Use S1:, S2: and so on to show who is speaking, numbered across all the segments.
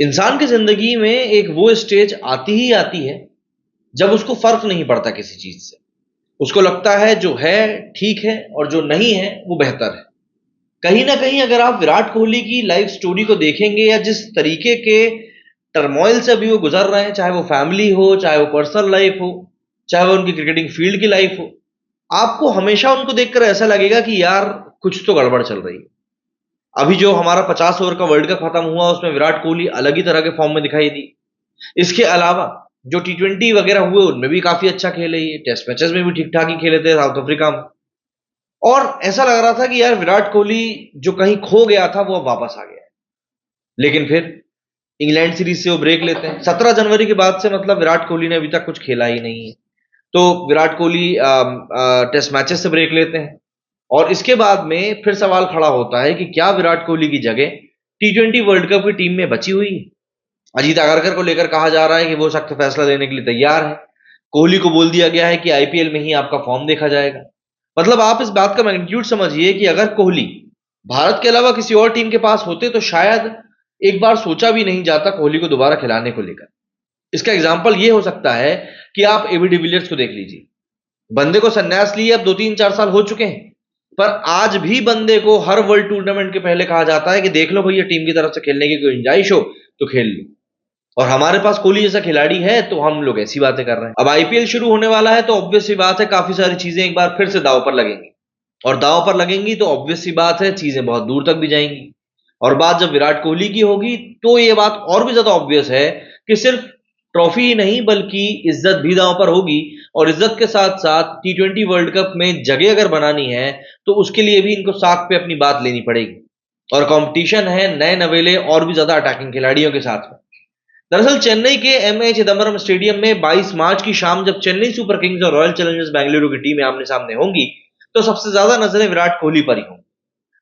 S1: इंसान की जिंदगी में एक वो स्टेज आती ही आती है जब उसको फर्क नहीं पड़ता किसी चीज से। उसको लगता है जो है ठीक है और जो नहीं है वो बेहतर है। कहीं ना कहीं अगर आप विराट कोहली की लाइफ स्टोरी को देखेंगे या जिस तरीके के टर्मोइल से अभी वो गुजर रहे हैं, चाहे वो फैमिली हो, चाहे वो पर्सनल लाइफ हो, चाहे वो उनकी क्रिकेटिंग फील्ड की लाइफ हो, आपको हमेशा उनको देखकर ऐसा लगेगा कि यार कुछ तो गड़बड़ चल रही है। अभी जो हमारा 50 ओवर का वर्ल्ड कप खत्म हुआ उसमें विराट कोहली अलग ही तरह के फॉर्म में दिखाई दी। इसके अलावा जो टी20 वगैरह हुए उनमें भी काफी अच्छा खेले, ये टेस्ट मैचेस में भी ठीक ठाक ही खेले थे साउथ अफ्रीका में। और ऐसा लग रहा था कि यार विराट कोहली जो कहीं खो गया था वो अब वापस आ गया है। लेकिन फिर इंग्लैंड सीरीज से वो ब्रेक लेते हैं 17 जनवरी के बाद से, मतलब विराट कोहली ने अभी तक कुछ खेला ही नहीं है। तो विराट कोहली टेस्ट मैचेस से ब्रेक लेते हैं और इसके बाद में फिर सवाल खड़ा होता है कि क्या विराट कोहली की जगह टी20 वर्ल्ड कप की टीम में बची हुई है। अजीत आगरकर को लेकर कहा जा रहा है कि वो सख्त फैसला लेने के लिए तैयार है। कोहली को बोल दिया गया है कि आईपीएल में ही आपका फॉर्म देखा जाएगा। मतलब आप इस बात का मैग्नीट्यूड समझिए कि अगर कोहली भारत के अलावा किसी और टीम के पास होते तो शायद एक बार सोचा भी नहीं जाता कोहली को दोबारा खिलाने को लेकर। इसका एग्जाम्पल ये हो सकता है कि आप एबी डिविलियर्स को देख लीजिए। बंदे को संन्यास लिए अब 2-3-4 साल हो चुके हैं, पर आज भी बंदे को हर वर्ल्ड टूर्नामेंट के पहले कहा जाता है कि देख लो भैया, टीम की तरफ से खेलने की कोई गुंजाइश हो तो खेल लो। और हमारे पास कोहली जैसा खिलाड़ी है तो हम लोग ऐसी बातें कर रहे हैं। अब आईपीएल शुरू होने वाला है तो ऑब्वियस सी बात है काफी सारी चीजें एक बार फिर से दांव पर लगेंगी, और दांव पर लगेंगी तो ऑब्वियस सी बात है चीजें बहुत दूर तक भी जाएंगी। और बात जब विराट कोहली की होगी तो ये बात और भी ज्यादा ऑब्वियस है कि सिर्फ ट्रॉफी ही नहीं बल्कि इज्जत भी दांव पर होगी। और इज्जत के साथ साथ टी20 वर्ल्ड कप में जगह अगर बनानी है तो उसके लिए भी इनको साख पे अपनी बात लेनी पड़ेगी। और कंपटीशन है नए नवेले और भी ज्यादा अटैकिंग खिलाड़ियों के साथ में। दरअसल चेन्नई के एमए चिदम्बरम स्टेडियम में 22 मार्च की शाम जब चेन्नई सुपर किंग्स और रॉयल चैलेंजर्स बेंगलुरु की टीमें आमने सामने होंगी तो सबसे ज्यादा नजरें विराट कोहली पर ही होंगी।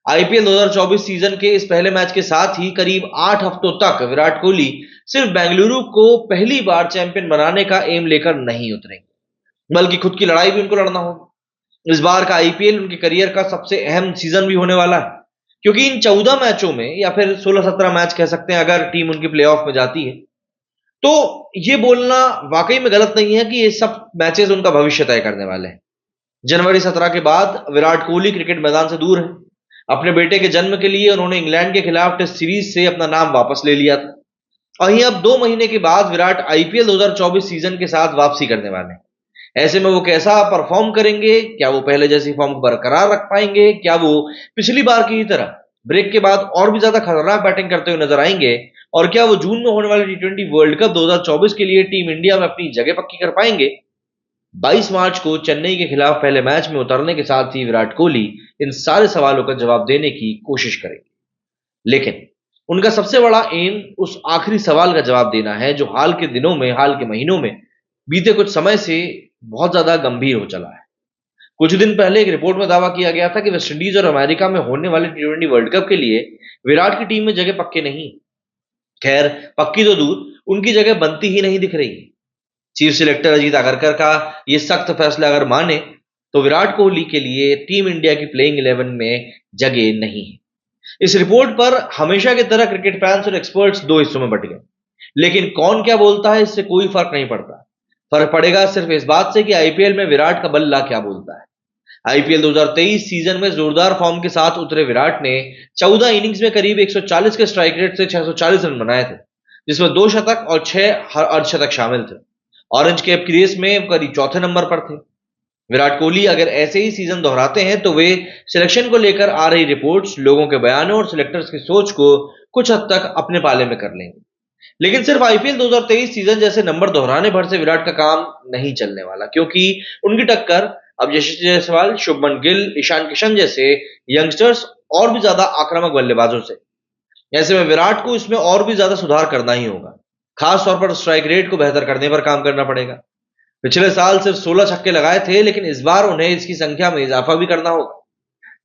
S1: आईपीएल 2024 सीजन के इस पहले मैच के साथ ही करीब 8 हफ्तों तक विराट कोहली सिर्फ बेंगलुरु को पहली बार चैंपियन बनाने का एम लेकर नहीं उतरेंगे, बल्कि खुद की लड़ाई भी उनको लड़ना होगा। इस बार का आईपीएल उनके करियर का सबसे अहम सीजन भी होने वाला है, क्योंकि इन 14 मैचों में या फिर 16-17 मैच कह सकते हैं अगर टीम उनकी प्लेऑफ में जाती है, तो ये बोलना वाकई में गलत नहीं है कि ये सब मैचेस उनका भविष्य तय करने वाले हैं। जनवरी 17 के बाद विराट कोहली क्रिकेट मैदान से दूर है। अपने बेटे के जन्म के लिए उन्होंने इंग्लैंड के खिलाफ टेस्ट सीरीज से अपना नाम वापस ले लिया था। वहीं अब 2 महीने के बाद विराट आईपीएल 2024 सीजन के साथ वापसी करने वाले हैं। ऐसे में वो कैसा परफॉर्म करेंगे, क्या वो पहले जैसी फॉर्म को बरकरार रख पाएंगे, क्या वो पिछली बार की ही तरह ब्रेक के बाद और भी ज्यादा खतरनाक बैटिंग करते हुए नजर आएंगे, और क्या वो जून में होने वाले टी20 वर्ल्ड कप 2024 के लिए टीम इंडिया में अपनी जगह पक्की कर पाएंगे। 22 मार्च को चेन्नई के खिलाफ पहले मैच में उतरने के साथ ही विराट कोहली इन सारे सवालों का जवाब देने की कोशिश करेंगे। लेकिन उनका सबसे बड़ा एम उस आखिरी सवाल का जवाब देना है जो हाल के दिनों में, हाल के महीनों में, बीते कुछ समय से बहुत ज्यादा गंभीर हो चला है। कुछ दिन पहले एक रिपोर्ट में दावा किया गया था कि वेस्टइंडीज और अमेरिका में होने वाले टी20 वर्ल्ड कप के लिए विराट की टीम में जगह पक्के नहीं। खैर, पक्की तो दूर, उनकी जगह बनती ही नहीं दिख रही। चीफ सिलेक्टर अजीत आगरकर का ये सख्त फैसला अगर माने तो विराट कोहली के लिए टीम इंडिया की प्लेइंग 11 में जगह नहीं है। इस रिपोर्ट पर हमेशा की तरह क्रिकेट फैंस और एक्सपर्ट्स दो हिस्सों में बट गए, लेकिन कौन क्या बोलता है इससे कोई फर्क नहीं पड़ता। फर्क पड़ेगा सिर्फ इस बात से कि आईपीएल में विराट का बल्ला क्या बोलता है। आईपीएल 2023 सीजन में जोरदार फॉर्म के साथ उतरे विराट ने 14 इनिंग्स में करीब 140 के स्ट्राइक रेट से 640 रन बनाए थे, जिसमें 2 शतक और 6 अर्धशतक शामिल थे। ऑरेंज कैप की रेस में करीब चौथे नंबर पर थे। विराट कोहली अगर ऐसे ही सीजन दोहराते हैं तो वे सिलेक्शन को लेकर आ रही रिपोर्ट्स, लोगों के बयानों और सिलेक्टर्स की सोच को कुछ हद तक अपने पाले में कर लेंगे। लेकिन सिर्फ आईपीएल 2023 सीजन जैसे नंबर दोहराने भर से विराट का काम नहीं चलने वाला, क्योंकि उनकी टक्कर अब यशस्वी जायसवाल, शुभमन गिल, ईशान किशन जैसे यंगस्टर्स और भी ज्यादा आक्रामक बल्लेबाजों से। ऐसे में विराट को इसमें और भी ज्यादा सुधार करना ही होगा। खास तौर पर स्ट्राइक रेट को बेहतर करने पर काम करना पड़ेगा। पिछले साल सिर्फ 16 छक्के लगाए थे, लेकिन इस बार उन्हें इसकी संख्या में इजाफा भी करना होगा।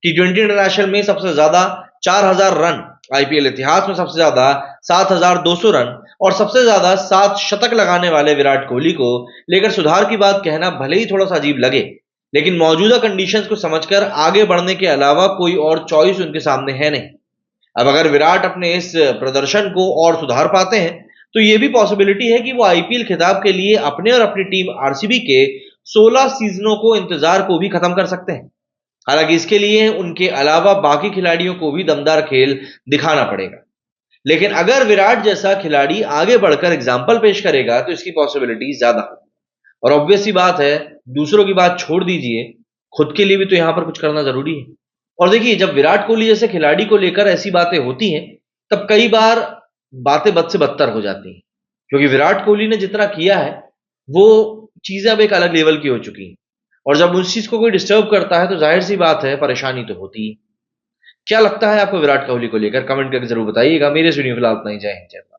S1: टी20 इंटरनेशनल में सबसे ज्यादा 4000 रन, आईपीएल इतिहास में सबसे ज्यादा 7200 रन और सबसे ज्यादा 7 शतक लगाने वाले विराट कोहली को लेकर सुधार की बात कहना भले ही थोड़ा सा अजीब लगे, लेकिन मौजूदा कंडीशंस को समझकर आगे बढ़ने के अलावा कोई और चॉइस उनके सामने है नहीं। अब अगर विराट अपने इस प्रदर्शन को और सुधार पाते हैं तो ये भी पॉसिबिलिटी है कि वो आईपीएल खिताब के लिए अपने और अपनी टीम आरसीबी के 16 सीजनों को इंतजार को भी खत्म कर सकते हैं। हालांकि इसके लिए उनके अलावा बाकी खिलाड़ियों को भी दमदार खेल दिखाना पड़ेगा। लेकिन अगर विराट जैसा खिलाड़ी आगे बढ़कर एग्जाम्पल पेश करेगा तो इसकी पॉसिबिलिटी ज्यादा है। और ऑब्वियस सी बात है, दूसरों की बात छोड़ दीजिए, खुद के लिए भी तो यहां पर कुछ करना जरूरी है। और देखिए, जब विराट कोहली जैसे खिलाड़ी को लेकर ऐसी बातें होती हैं तब कई बार बातें बद से बदतर हो जाती हैं, क्योंकि विराट कोहली ने जितना किया है वो चीजें अब एक अलग लेवल की हो चुकी हैं। और जब उस चीज को कोई डिस्टर्ब करता है तो जाहिर सी बात है, परेशानी तो होती है। क्या लगता है आपको विराट कोहली को लेकर? कमेंट करके जरूर बताइएगा। मेरे इस वीडियो में फिलहाल इतना ही। जय हिंद, जय भारत।